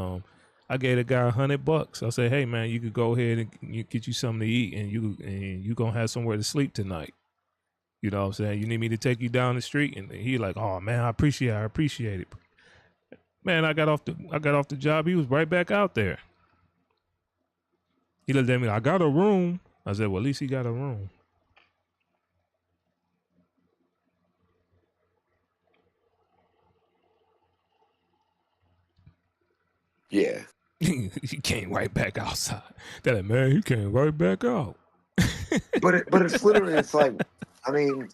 I gave the guy $100. I said, "Hey man, you could go ahead and get you something to eat, and you gonna have somewhere to sleep tonight." You know what I'm saying? You need me to take you down the street, and he like, "Oh man, I appreciate it." Man, I got off the job. He was right back out there. He looked at me, I got a room. I said, well, at least he got a room. yeah. He came right back outside. They're like, man, he came right back out. But it's literally, it's like, I mean,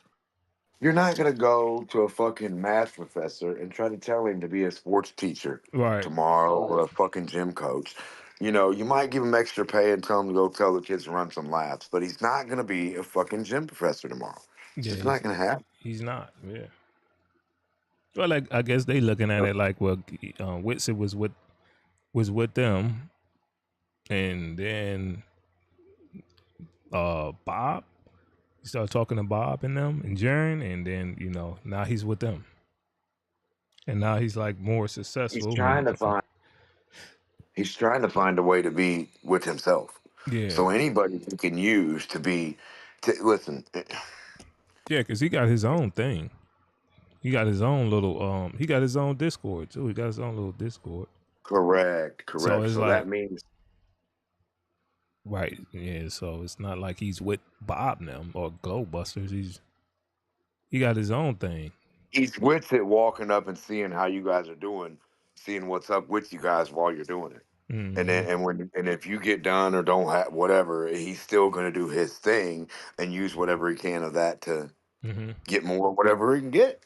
you're not gonna go to a fucking math professor and try to tell him to be a sports teacher Right. tomorrow or a fucking gym coach. You know, you might give him extra pay and tell him to go tell the kids to run some laps, but he's not gonna be a fucking gym professor tomorrow. It's Yeah, just not gonna happen. he's not. Yeah. Well, like I guess they looking at it like, well, Whitson was with them, and then Bob. He started talking to Bob and them and Jaren, and then now he's with them, and now he's like more He's successful. trying to find he's trying to find a way to be with himself. Yeah, So anybody he can use to be to listen, yeah, because he got his own thing. He got his own little he got his own Discord too. He got his own little Discord. correct, So correct. it's So like, that means right, yeah. So it's not like he's with Bob now or Glowbusters. He got his own thing. he's with it walking up and seeing how you guys are doing, seeing what's up with you guys while you're doing it. And Mm-hmm. then and if you get done or don't have whatever, he's still gonna do his thing and use whatever he can of that to Mm-hmm. get more whatever he can get.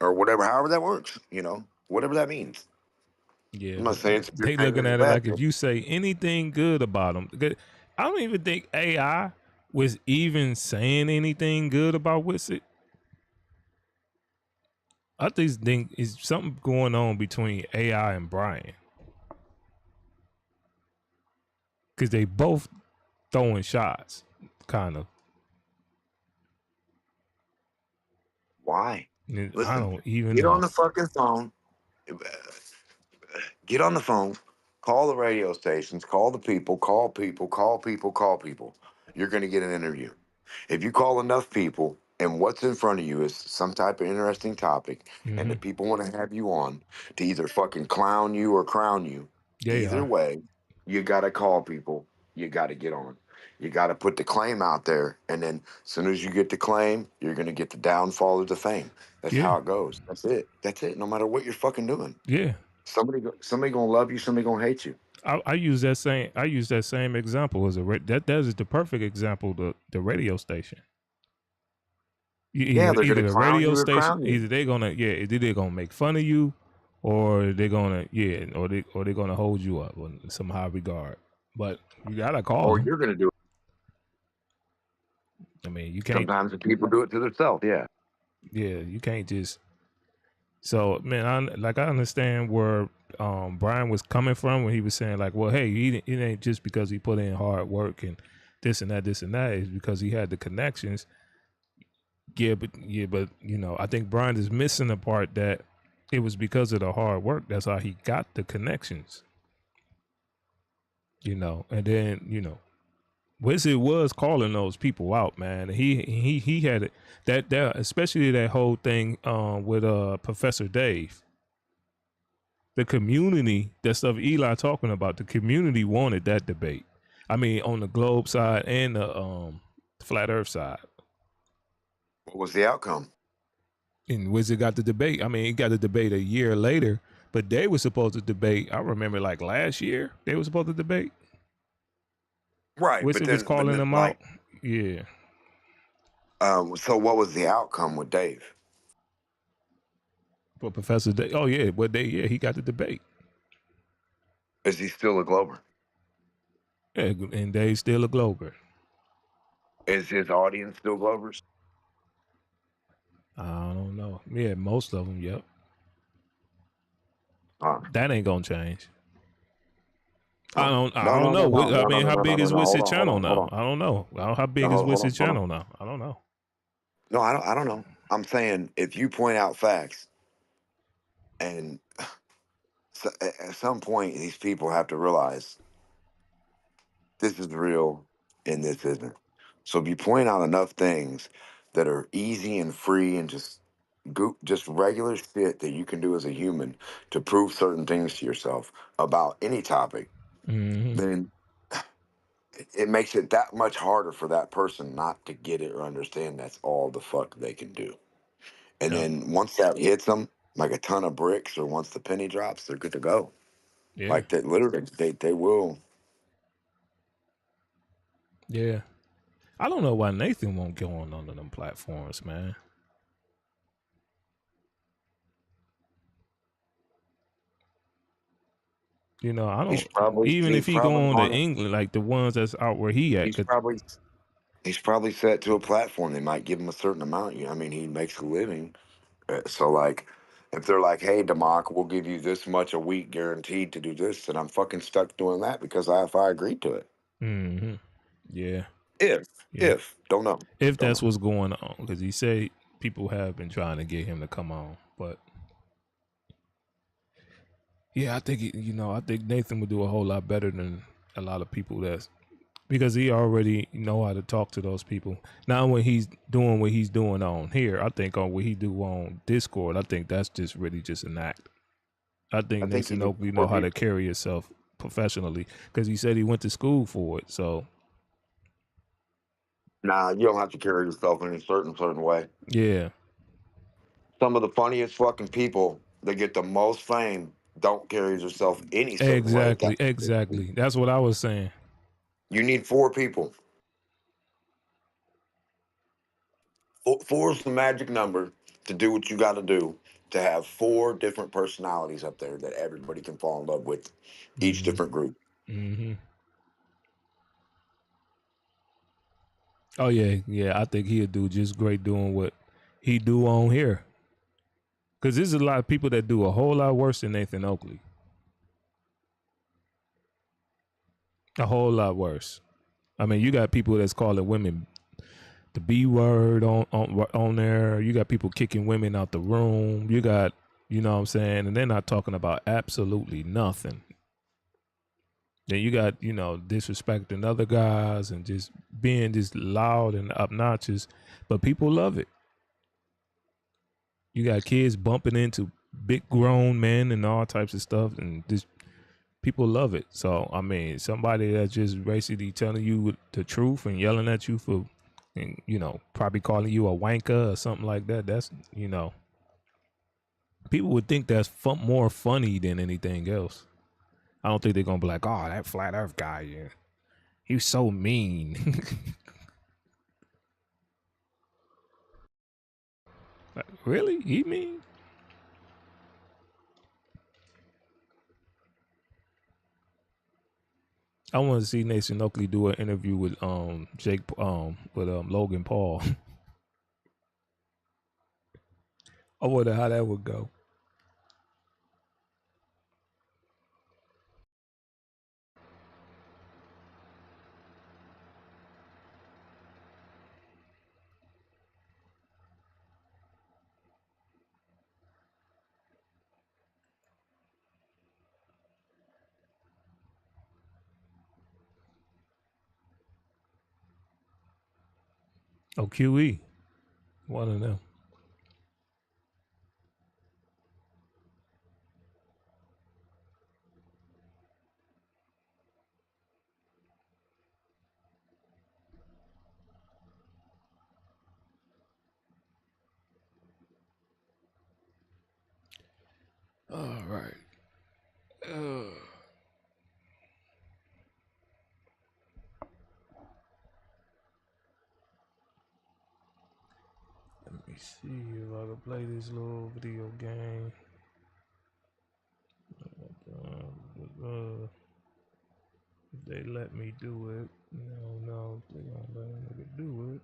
Or whatever, however that works, whatever that means. Yeah, I'm not but saying it's a good they thing or looking it's a at it bad like if thing. you say anything good about him, I don't even think AI was even saying anything good about Witsit. I just think it's something going on between AI and Brian because they both throwing shots, kind of. Why? And I Listen, don't even get on know. the fucking phone. Get on the phone, call the radio stations, call the people, call people, call people, call people. You're going to get an interview. If you call enough people and what's in front of you is some type of interesting topic and Mm-hmm. the people want to have you on to either fucking clown you or crown you, They either are. way, you got to call people. You got to get on. You got to put the claim out there. And then as soon as you get the claim, you're going to get the downfall of the fame. That's Yeah. how it goes. That's it. That's it. No matter what you're fucking doing. Yeah. Somebody gonna love you. Somebody gonna hate you. I use that same example as that is the perfect example, the radio station. Yeah, they're Either gonna the clown radio you or station, crown you. either either they're gonna make fun of you, or they're gonna or they're gonna hold you up in some high regard. But you gotta call Or them. you're gonna do it. I mean, you can't. Sometimes the people do it to themselves. Yeah. Yeah, you can't just. So man, I understand where Brian was coming from when he was saying like, well, hey, it ain't just because he put in hard work and this and that, it's because he had the connections. Yeah, but I think Brian is missing the part that it was because of the hard work. That's how he got the connections. And then Wizard was calling those people out, man. He had it that especially that whole thing with Professor Dave. The community, that stuff Eli talking about, the community wanted that debate. I mean, on the globe side and the flat Earth side. What was the outcome? And Wizard got the debate. I mean, he got the debate a year later, but they were supposed to debate. I remember like last year they were supposed to debate. Right, Wizard was calling them like, out. Yeah. So what was the outcome with Dave? But Professor Dave, oh yeah, but he got the debate. Is he still a Glober? Yeah, and Dave's still a Glober. Is his audience still Glovers? I don't know. Yeah, most of them. Yep. Huh. That ain't gonna change. Huh. I don't No, know. I mean, how no, big is hold Wizard's on, channel hold now? on. I don't know. How big No, is hold Wizard's on. channel now? I don't know. No, I don't know. I'm saying if you point out facts, and so, at some point these people have to realize this is real and this isn't. So if you point out enough things that are easy and free and just regular shit that you can do as a human to prove certain things to yourself about any topic, Mm-hmm. then it makes it that much harder for that person not to get it or understand that's all the fuck they can do. And Yeah. then once that hits them like a ton of bricks, or once the penny drops, they're good to go. Yeah. Like that, literally, they will. Yeah. I don't know why Nathan won't go on none of them platforms, man. You know, I He's don't. probably Even if he's he go probably on to on it. England, like the ones that's out where he at, He's probably set to a platform. They might give him a certain amount. I mean, he makes a living. So like, if they're like, "Hey, Democ, we'll give you this much a week guaranteed to do this," then I'm fucking stuck doing that because if I agreed to it. Mm-hmm. Yeah. If Yeah. don't know. If Don't that's know. what's going on, because he said people have been trying to get him to come on, but yeah, I think I think Nathan would do a whole lot better than a lot of people that's because he already know how to talk to those people. Now when he's doing what he's doing on here, I think on what he do on Discord, I think that's just really just an act. I think I think he Nathan needs Oakley know more how to people. carry himself professionally because he said he went to school for it. So Nah, you don't have to carry yourself in a certain way. yeah, Some of the funniest fucking people that get the most fame don't carry yourself any certain way. exactly. That's what I was saying. You need four people. Four is the magic number to do what you got to do to have four different personalities up there that everybody can fall in love with, each Mm-hmm. different group. Mm-hmm. Oh yeah. I think he'll do just great doing what he do on here. Cause there's a lot of people that do a whole lot worse than Nathan Oakley. A whole lot worse. I mean, you got people that's calling women the B word on there. You got people kicking women out the room. You got, you know what I'm saying, and they're not talking about absolutely nothing. Then you got, disrespecting other guys and just being just loud and obnoxious, but people love it. You got kids bumping into big grown men and all types of stuff, and just people love it. So I mean, somebody that's just basically telling you the truth and yelling at you for, and probably calling you a wanker or something like that. That's people would think that's more funny than anything else. I don't think they're gonna be like, oh, that flat Earth guy, yeah, he's so mean. Like, really, he mean? I want to see Nathan Oakley do an interview with Logan Paul. I wonder how that would go. Oh, QE. One of them. All right. Let me see if I can play this little video game. If they let me do it. No, if they don't let me do it.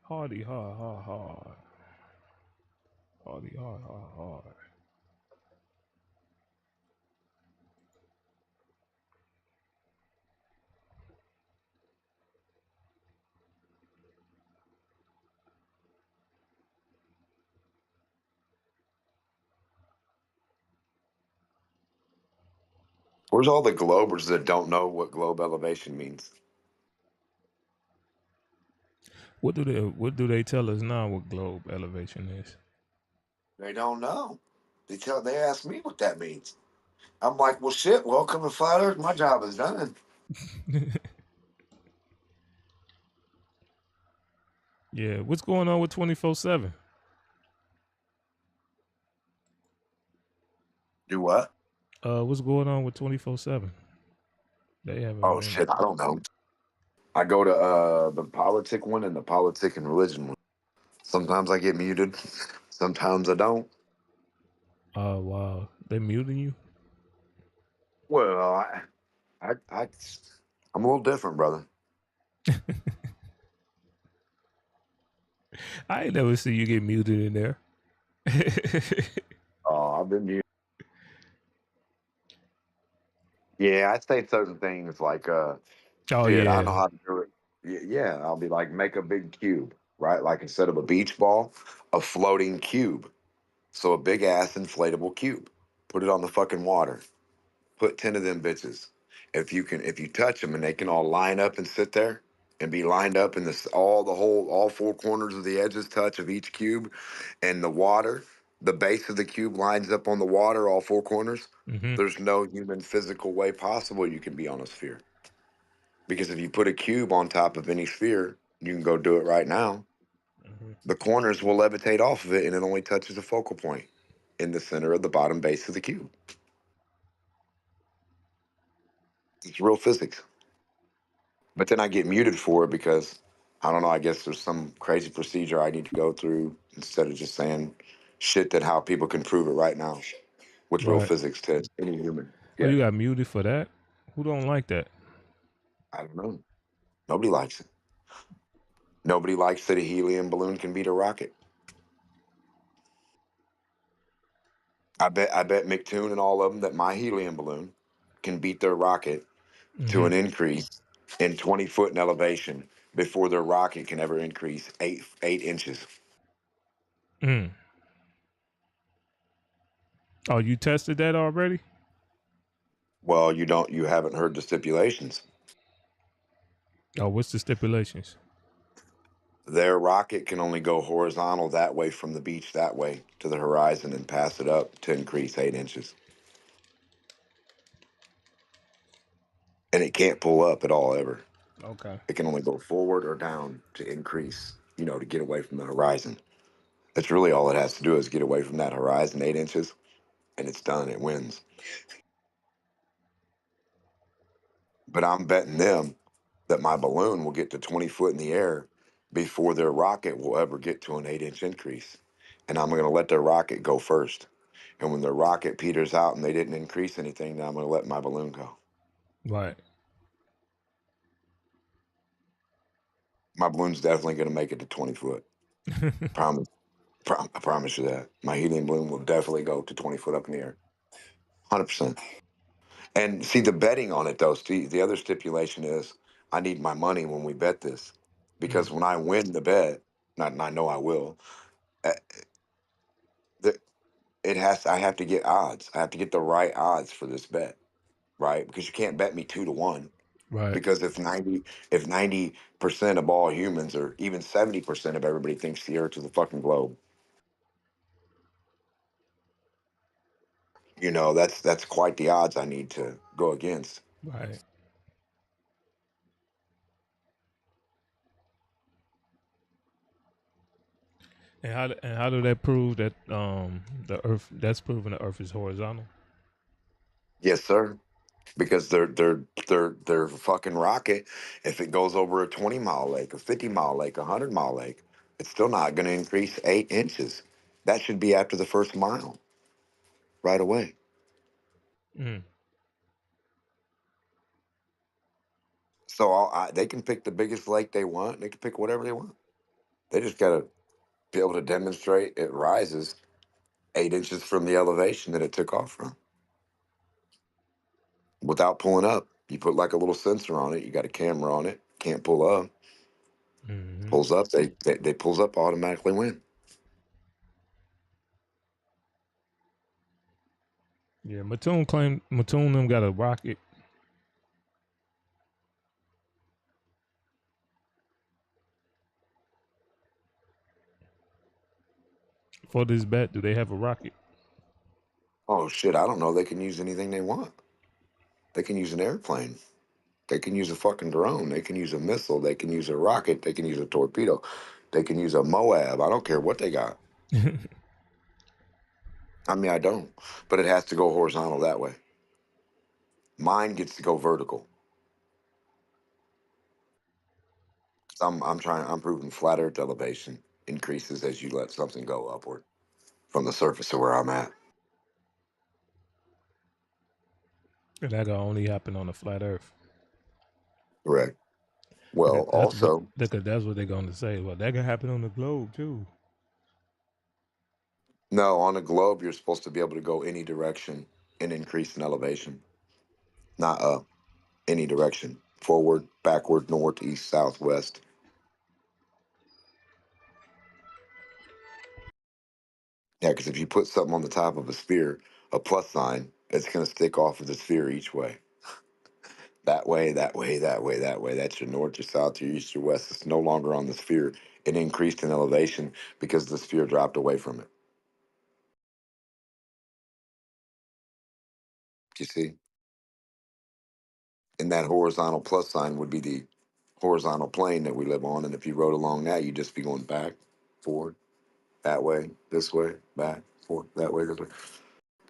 Hardy, hard, hard, hard. Hardy, hard, hard, hard. Where's all the globers that don't know what globe elevation means? What do they tell us now what globe elevation is? They don't know. They ask me what that means. I'm like, well, shit. Welcome to Flat Earth. My job is done. Yeah, what's going on with 24/7? Do what? What's going on with 24/7? They haven't Oh been. shit, I don't know. I go to the politic one and the politic and religion one. Sometimes I get muted. Sometimes I don't. Oh wow, they muting you? Well, I'm a little different, brother. I ain't never see you get muted in there. Oh, I've been muted. Yeah, I say certain things like, Oh shit, I know yeah. how to do it. Yeah, I'll be like, make a big cube, right? Like instead of a beach ball, a floating cube. So a big ass inflatable cube. Put it on the fucking water. Put 10 of them bitches. If you touch them and they can all line up and sit there and be lined up in this, all four corners of the edges touch of each cube, and the water, the base of the cube lines up on the water, all four corners, Mm-hmm. there's no human physical way possible you can be on a sphere. Because if you put a cube on top of any sphere, you can go do it right now. Mm-hmm. The corners will levitate off of it and it only touches a focal point in the center of the bottom base of the cube. It's real physics. But then I get muted for it because I don't know, I guess there's some crazy procedure I need to go through instead of just saying shit that how people can prove it right now with real Right. physics to any human. Oh, Yeah. you got muted for that? Who don't like that? I don't know. Nobody likes it. Nobody likes that a helium balloon can beat a rocket. I bet McToon and all of them that my helium balloon can beat their rocket to Mm-hmm. an increase in 20 foot in elevation before their rocket can ever increase 8 inches. Mm. Oh, you tested that already? Well, you haven't heard the stipulations. Oh, what's the stipulations? Their rocket can only go horizontal that way from the beach that way to the horizon and pass it up to increase 8 inches. And it can't pull up at all ever. Okay. It can only go forward or down to increase, to get away from the horizon. That's really all it has to do is get away from that horizon 8 inches, and it's done. It wins. But I'm betting them that my balloon will get to 20 foot in the air before their rocket will ever get to an 8 inch increase. And I'm going to let their rocket go first. And when their rocket peters out and they didn't increase anything, then I'm going to let my balloon go. Right. My balloon's definitely going to make it to 20 foot. Promise. I promise you that. My helium balloon will definitely go to 20 foot up in the air. 100%. And see, the betting on it, though, Steve, the other stipulation is I need my money when we bet this. Mm. Because when I win the bet, and I know I will, uh, the, I have to get odds. I have to get the right odds for this bet. right? Because you can't bet me 2-1. Right. Because if 90% of all humans, or even 70% of everybody, thinks the Earth is a fucking globe, you know, that's quite the odds I need to go against. Right. And how do that prove that the Earth, that's proving the Earth is horizontal? Yes, sir. Because their fucking rocket, if it goes over a 20-mile lake, a 50-mile lake, a 100-mile lake, it's still not going to increase 8 inches. That should be after the first mile, right away. Mm. So they can pick the biggest lake they want. They can pick whatever they want. They just got to be able to demonstrate it rises 8 inches from the elevation that it took off from without pulling up. You put like a little sensor on it. You got a camera on it. Can't pull up. Mm-hmm. Pulls up. They pulls up, automatically win. Yeah, Mattoon them got a rocket. For this bet, do they have a rocket? Oh shit! I don't know. They can use anything they want. They can use an airplane. They can use a fucking drone. They can use a missile. They can use a rocket. They can use a torpedo. They can use a Moab. I don't care what they got. I mean, I don't. But it has to go horizontal that way. Mine gets to go vertical. I'm proving flat Earth elevation increases as you let something go upward from the surface of where I'm at. And that can only happen on a flat Earth. Correct. Well, also, That's what they're going to say. Well, that can happen on the globe too. no, on a globe, you're supposed to be able to go any direction and increase in elevation, not up, any direction, forward, backward, north, east, south, west. Yeah, because if you put something on the top of a sphere, a plus sign, it's going to stick off of the sphere each way. That way, that way, that way, that way. That's your north, your south, your east, your west. It's no longer on the sphere. It increased in elevation because the sphere dropped away from it. You see? And that horizontal plus sign would be the horizontal plane that we live on. And if you rode along that, you'd just be going back, forward, that way, this way, back, forward, that way, this way.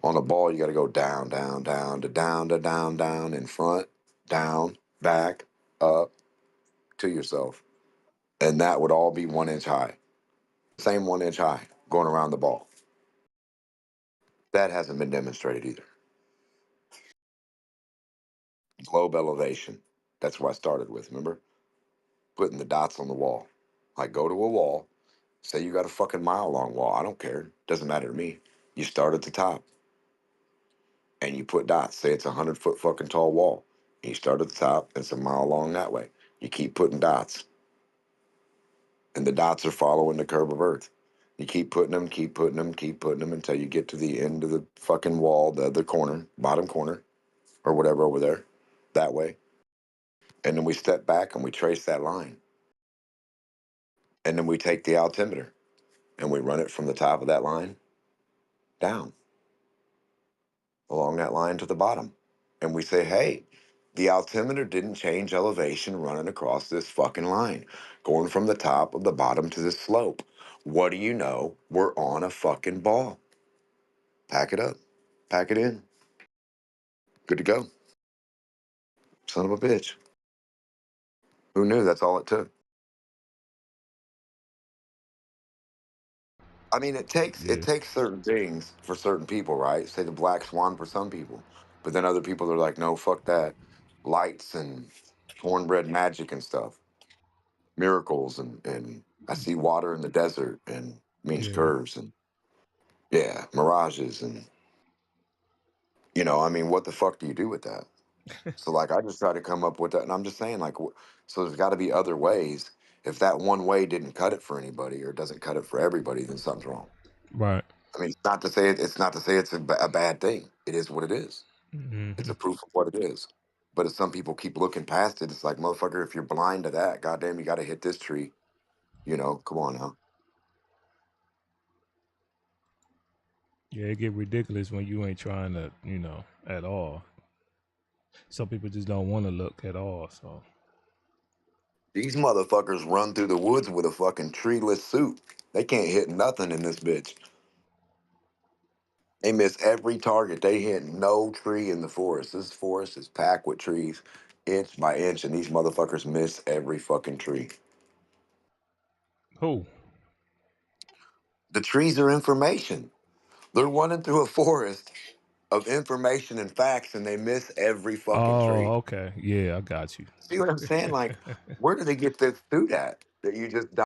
On a ball, you got to go down, down, down, to down, to down, down, in front, down, back, up, to yourself. And that would all be 1 inch high. Same 1 inch high going around the ball. That hasn't been demonstrated either. Globe elevation. That's where I started with, remember? Putting the dots on the wall. Like, go to a wall, say you got a fucking mile long wall. I don't care. Doesn't matter to me. You start at the top and you put dots. Say it's a 100-foot fucking tall wall. And you start at the top, it's a mile long that way. You keep putting dots. And the dots are following the curve of Earth. You keep putting them, keep putting them, keep putting them until you get to the end of the fucking wall, the other corner, bottom corner, or whatever over there, that way. And then we step back and we trace that line. And then we take the altimeter and we run it from the top of that line down along that line to the bottom. And we say, hey, the altimeter didn't change elevation running across this fucking line, going from the top of the bottom to this slope. What do you know? We're on a fucking ball. Pack it up. Pack it in. Good to go. Son of a bitch. Who knew that's all it took? I mean, Yeah. it takes certain things for certain people, right? Say the black swan for some people, but then other people are like, no, fuck that. Lights and cornbread magic and stuff, miracles, and I see water in the desert and means Yeah. curves and yeah, mirages and I mean, what the fuck do you do with that? So like, I just try to come up with that, and I'm just saying like, so there's got to be other ways. If that one way didn't cut it for anybody or doesn't cut it for everybody, then something's wrong. Right. I mean, it's not to say it's not to say it's a bad thing. It is what it is. It's Mm-hmm. a proof of what it is. But if some people keep looking past it, it's like, motherfucker, if you're blind to that, goddamn, you got to hit this tree. You know, come on now. Yeah, it get ridiculous when you ain't trying to, at all. Some people just don't want to look at all. So, These motherfuckers run through the woods with a fucking treeless suit. They can't hit nothing in this bitch. They miss every target. They hit no tree in the forest. This forest is packed with trees, inch by inch, and these motherfuckers miss every fucking tree. who? The trees are information. They're running through a forest of information and facts, and they miss every fucking Oh, tree. okay. Yeah, I got you. See what I'm saying? Like, where do they get this suit at? That you just